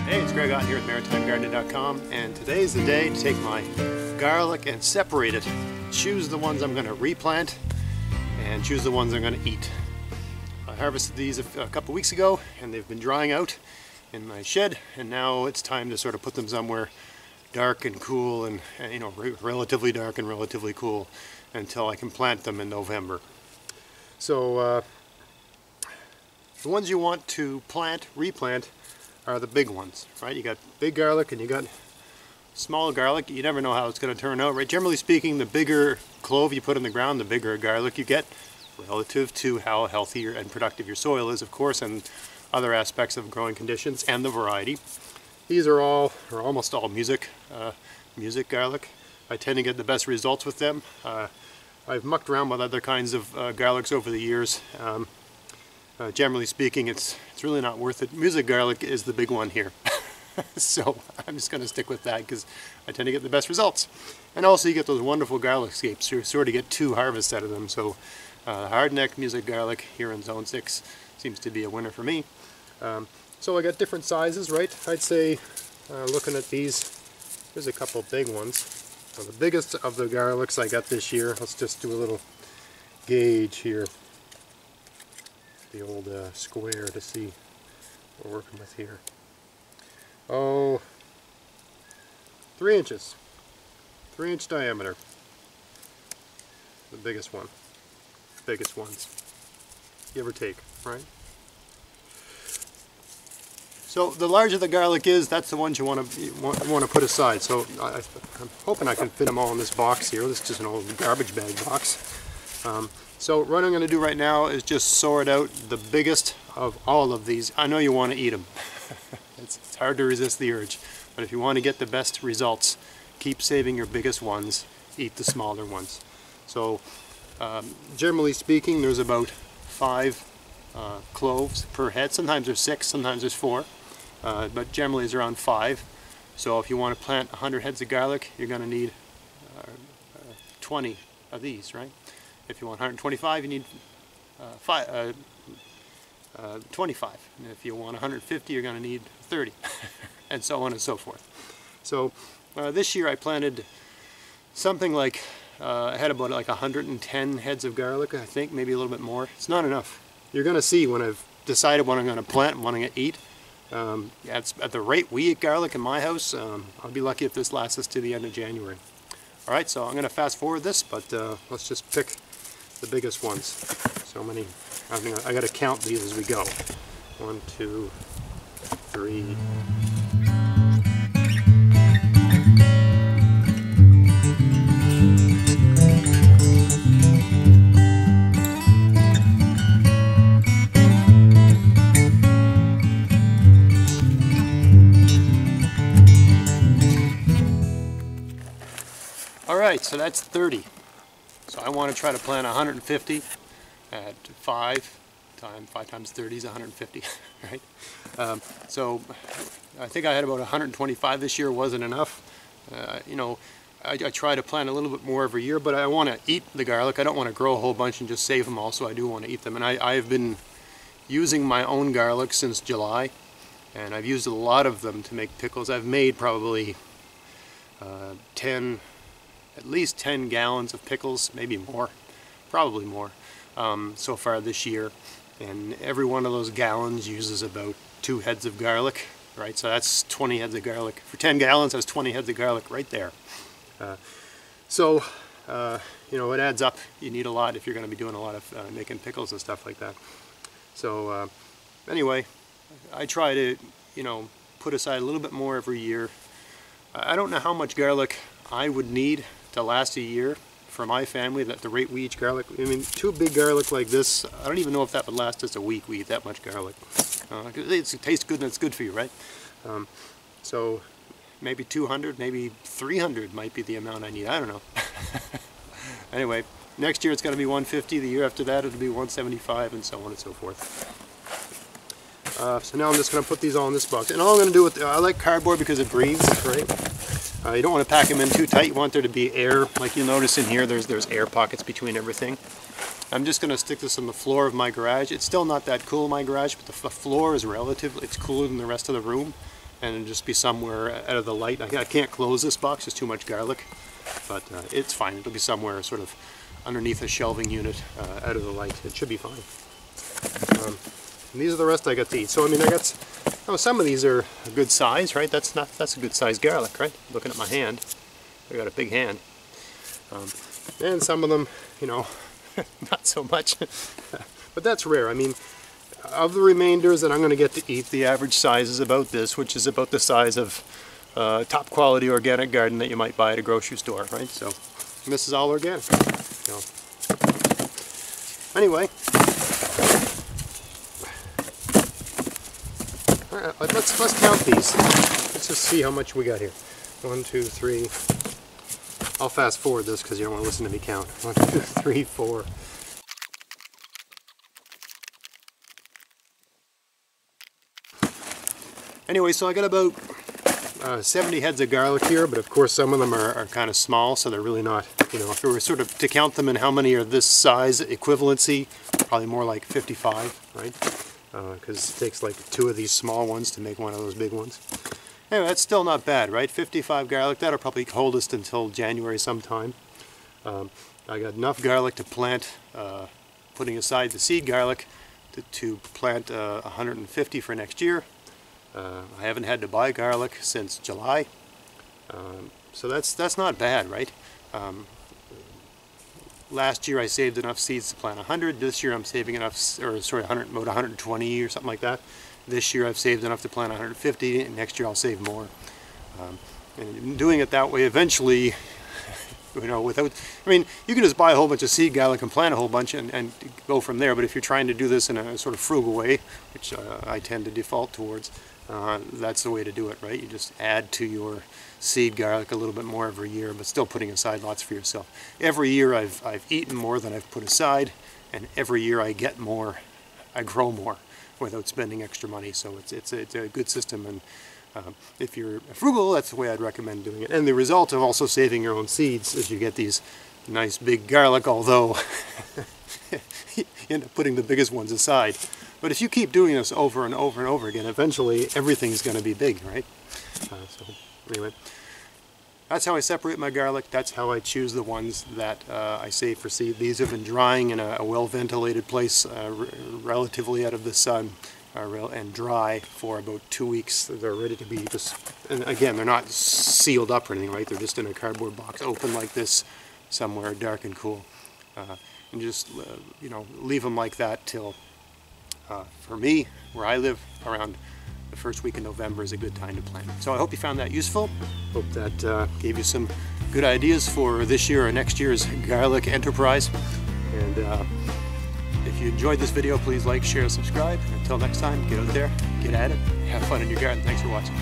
Hey, it's Greg out here at maritimegardening.com, and today's the day to take my garlic and separate it. Choose the ones I'm going to replant and choose the ones I'm going to eat. I harvested these a couple weeks ago and they've been drying out in my shed, and now it's time to sort of put them somewhere dark and cool and you know, relatively dark and relatively cool until I can plant them in November. So the ones you want to replant are the big ones, right? You got big garlic and you got small garlic. You never know how it's going to turn out, right? Generally speaking, the bigger clove you put in the ground, the bigger garlic you get, relative to how healthy and productive your soil is, of course, and other aspects of growing conditions and the variety. These are all, or almost all, music garlic. I tend to get the best results with them. I've mucked around with other kinds of garlics over the years. Generally speaking, it's really not worth it. Music garlic is the big one here. So I'm just going to stick with that because I tend to get the best results. And also you get those wonderful garlic scapes. You sort of get two harvests out of them. So hardneck music garlic here in Zone 6 seems to be a winner for me. So I got different sizes, right? I'd say, looking at these, there's a couple big ones. So the biggest of the garlics I got this year, let's just do a little gauge here. The old square to see what we're working with here. Oh, 3 inches. 3-inch diameter. The biggest one. Biggest ones. Give or take, right? So the larger the garlic is, that's the ones you want to put aside. So I'm hoping I can fit them all in this box here. This is just an old garbage bag box. So what I'm going to do right now is just sort out the biggest of all of these. I know you want to eat them. It's hard to resist the urge. But if you want to get the best results, keep saving your biggest ones. Eat the smaller ones. So generally speaking, there's about 5 cloves per head. Sometimes there's 6, sometimes there's 4. But generally it's around 5. So if you want to plant 100 heads of garlic, you're going to need 20 of these, right? If you want 125, you need 25. And if you want 150, you're going to need 30, and so on and so forth. So this year I planted something like, I had about like 110 heads of garlic, I think, maybe a little bit more. It's not enough. You're going to see when I've decided what I'm going to plant and what I'm going to eat. At the rate we eat garlic in my house, I'll be lucky if this lasts us to the end of January. Alright, so I'm going to fast forward this, but let's just pick the biggest ones. So many. I got to count these as we go. 1, 2, 3. Alright, so that's 30. So I want to try to plant 150 at 5 times 30 is 150, right? So I think I had about 125 this year. Wasn't enough. You know, I try to plant a little bit more every year, but I want to eat the garlic. I don't want to grow a whole bunch and just save them all, so I do want to eat them. And I've been using my own garlic since July, and I've used a lot of them to make pickles. I've made probably at least 10 gallons of pickles, maybe more, probably more, so far this year. And every one of those gallons uses about 2 heads of garlic, right? So that's 20 heads of garlic. For 10 gallons, that's 20 heads of garlic right there. You know, it adds up. You need a lot if you're going to be doing a lot of making pickles and stuff like that. So anyway, I try to, you know, put aside a little bit more every year. I don't know how much garlic I would need to last a year for my family, at the rate we eat garlic. I mean, 2 big garlic like this, I don't even know if that would last us a week. We eat that much garlic. It tastes good and it's good for you, right? So maybe 200, maybe 300 might be the amount I need. I don't know. Anyway, next year it's going to be 150. The year after that it'll be 175, and so on and so forth. So now I'm just going to put these all in this box. And all I'm going to do with, I like cardboard because it breathes, right? You don't want to pack them in too tight. You want there to be air. Like you'll notice in here, there's air pockets between everything. I'm just going to stick this on the floor of my garage. It's still not that cool in my garage, but the floor is relatively, it's cooler than the rest of the room. and it'll just be somewhere out of the light. I can't close this box, there's too much garlic, but it's fine. It'll be somewhere sort of underneath a shelving unit, out of the light. It should be fine. And these are the rest I got to eat. So I mean, I got, some of these are a good size, right? That's a good size garlic, right? Looking at my hand, I got a big hand. And some of them, you know, not so much. But that's rare. I mean, of the remainders that I'm going to get to eat, the average size is about this, which is about the size of top quality organic garden that you might buy at a grocery store, right? So this is all organic. So, anyway, all right, let's count these. Let's just see how much we got here. 1, 2, 3. I'll fast forward this because you don't want to listen to me count. 1, 2, 3, 4. Anyway, so I got about 70 heads of garlic here, but of course some of them are kind of small, so they're really not, you know, if we were sort of to count them and how many are this size equivalency, probably more like 55, right? Because it takes like 2 of these small ones to make one of those big ones. Anyway, that's still not bad, right? 55 garlic, that'll probably hold us until January sometime. I got enough garlic to plant, putting aside the seed garlic, to plant 150 for next year. I haven't had to buy garlic since July, so that's not bad, right? Last year I saved enough seeds to plant 100. This year I'm saving enough, or sorry, about 120 or something like that. This year I've saved enough to plant 150, and next year I'll save more. And doing it that way, eventually, you know, without, I mean, you can just buy a whole bunch of seed garlic and plant a whole bunch and go from there, but if you're trying to do this in a sort of frugal way, which I tend to default towards, that's the way to do it, right? You just add to your seed garlic a little bit more every year, but still putting aside lots for yourself. Every year I've eaten more than I've put aside, and every year I get more, I grow more without spending extra money. So it's a good system, and if you're frugal, that's the way I'd recommend doing it. And the result of also saving your own seeds is you get these nice big garlic, although you end up putting the biggest ones aside. But if you keep doing this over and over and over again, eventually everything's going to be big, right? So anyway, that's how I separate my garlic. That's how I choose the ones that I save for seed. These have been drying in a well-ventilated place, relatively out of the sun, and dry for about 2 weeks. They're ready to be just, and again, they're not sealed up or anything, right? They're just in a cardboard box, open like this, somewhere dark and cool. And just, you know, leave them like that till, for me, where I live, around the first week in November is a good time to plant. So I hope you found that useful. Hope that gave you some good ideas for this year or next year's garlic enterprise. And if you enjoyed this video, please like, share, subscribe. Until next time, get out there, get at it, have fun in your garden. Thanks for watching.